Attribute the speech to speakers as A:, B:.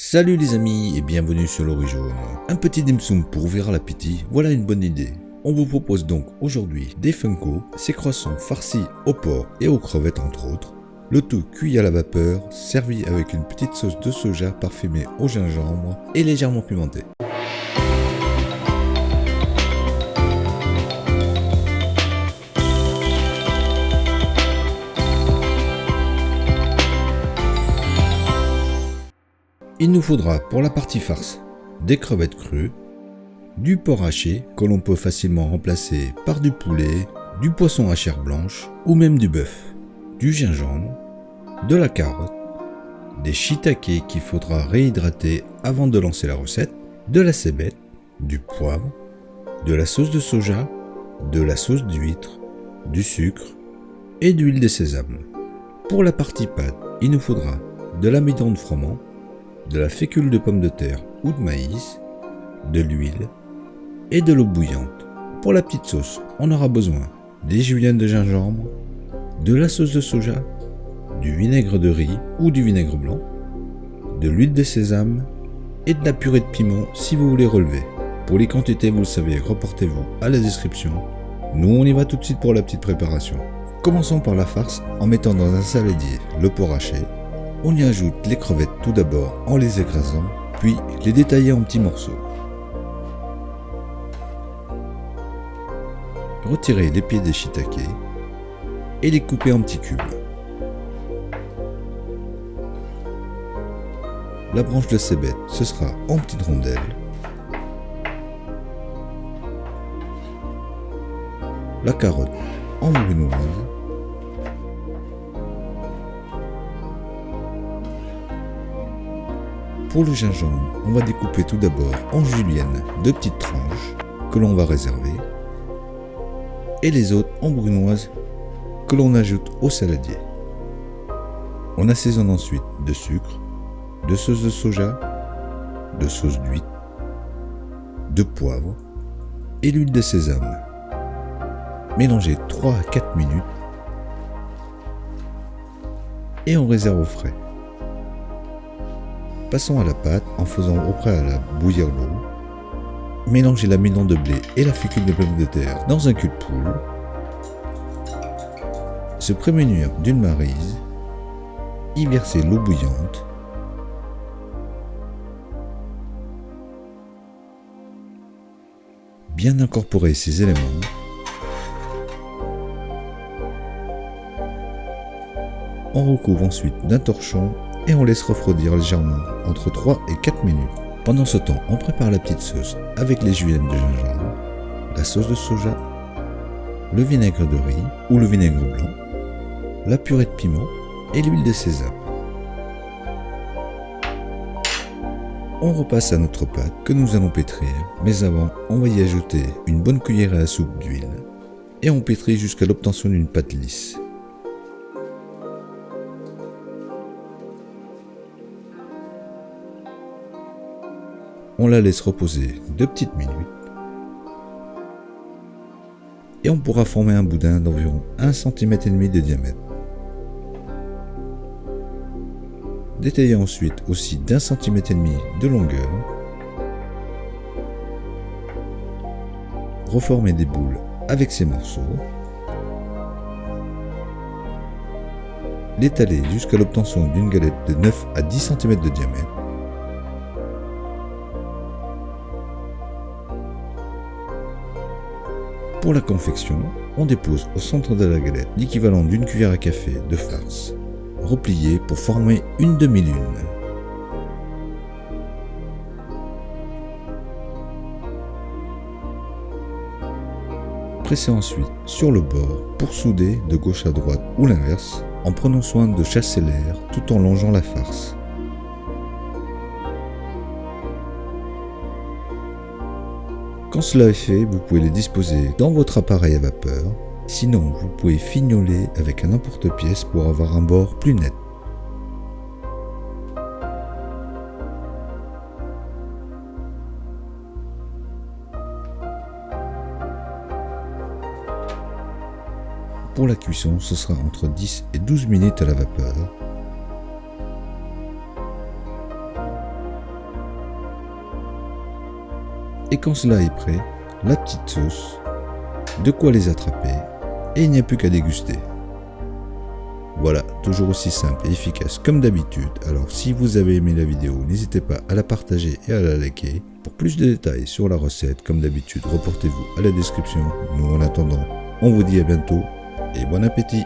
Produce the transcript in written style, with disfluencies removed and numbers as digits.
A: Salut les amis et bienvenue sur l'Ori Jaune. Un petit dim sum pour ouvrir l'appétit, voilà une bonne idée. On vous propose donc aujourd'hui des Funko, ces croissants farcis au porc et aux crevettes entre autres. Le tout cuit à la vapeur, servi avec une petite sauce de soja parfumée au gingembre et légèrement pimentée. Il nous faudra pour la partie farce des crevettes crues, du porc haché que l'on peut facilement remplacer par du poulet, du poisson à chair blanche ou même du bœuf, du gingembre, de la carotte, des shiitake qu'il faudra réhydrater avant de lancer la recette, de la cébette, du poivre, de la sauce de soja, de la sauce d'huître, du sucre et d'huile de sésame. Pour la partie pâte, il nous faudra de l'amidon de froment, de la fécule de pomme de terre ou de maïs, de l'huile et de l'eau bouillante. Pour la petite sauce, on aura besoin des juliennes de gingembre, de la sauce de soja, du vinaigre de riz ou du vinaigre blanc, de l'huile de sésame et de la purée de piment si vous voulez relever. Pour les quantités, vous le savez, reportez-vous à la description. Nous, on y va tout de suite pour la petite préparation. Commençons par la farce en mettant dans un saladier le porc haché. On y ajoute les crevettes tout d'abord en les écrasant, puis les détailler en petits morceaux. Retirez les pieds des shiitake et les couper en petits cubes. La branche de cébette, ce sera en petites rondelles. La carotte en brunoise. Pour le gingembre, on va découper tout d'abord en julienne de petites tranches que l'on va réserver et les autres en brunoise que l'on ajoute au saladier. On assaisonne ensuite de sucre, de sauce de soja, de sauce d'huître, de poivre et l'huile de sésame. Mélangez 3 à 4 minutes et on réserve au frais. Passons à la pâte en faisant au préalable bouillir l'eau. Mélangez l'amidon de blé et la fécule de pomme de terre dans un cul de poule. Se prémunir d'une maryse. Y verser l'eau bouillante. Bien incorporer ces éléments. On recouvre ensuite d'un torchon et on laisse refroidir légèrement entre 3 et 4 minutes. Pendant ce temps, on prépare la petite sauce avec les juliennes de gingembre, la sauce de soja, le vinaigre de riz ou le vinaigre blanc, la purée de piment et l'huile de sésame. On repasse à notre pâte que nous allons pétrir, mais avant, on va y ajouter une bonne cuillère à soupe d'huile et on pétrit jusqu'à l'obtention d'une pâte lisse. On la laisse reposer 2 petites minutes et on pourra former un boudin d'environ 1,5 cm de diamètre. Détaillez ensuite aussi d'1,5 cm de longueur. Reformez des boules avec ces morceaux. L'étaler jusqu'à l'obtention d'une galette de 9 à 10 cm de diamètre. Pour la confection, on dépose au centre de la galette l'équivalent d'une cuillère à café de farce, repliée pour former une demi-lune. Pressez ensuite sur le bord pour souder de gauche à droite ou l'inverse, en prenant soin de chasser l'air tout en longeant la farce. Quand cela est fait, vous pouvez les disposer dans votre appareil à vapeur. Sinon, vous pouvez fignoler avec un emporte-pièce pour avoir un bord plus net. Pour la cuisson, ce sera entre 10 et 12 minutes à la vapeur. Et quand cela est prêt, la petite sauce, de quoi les attraper, et il n'y a plus qu'à déguster. Voilà, toujours aussi simple et efficace comme d'habitude. Alors si vous avez aimé la vidéo, n'hésitez pas à la partager et à la liker. Pour plus de détails sur la recette, comme d'habitude, reportez-vous à la description. Nous en attendant, on vous dit à bientôt et bon appétit!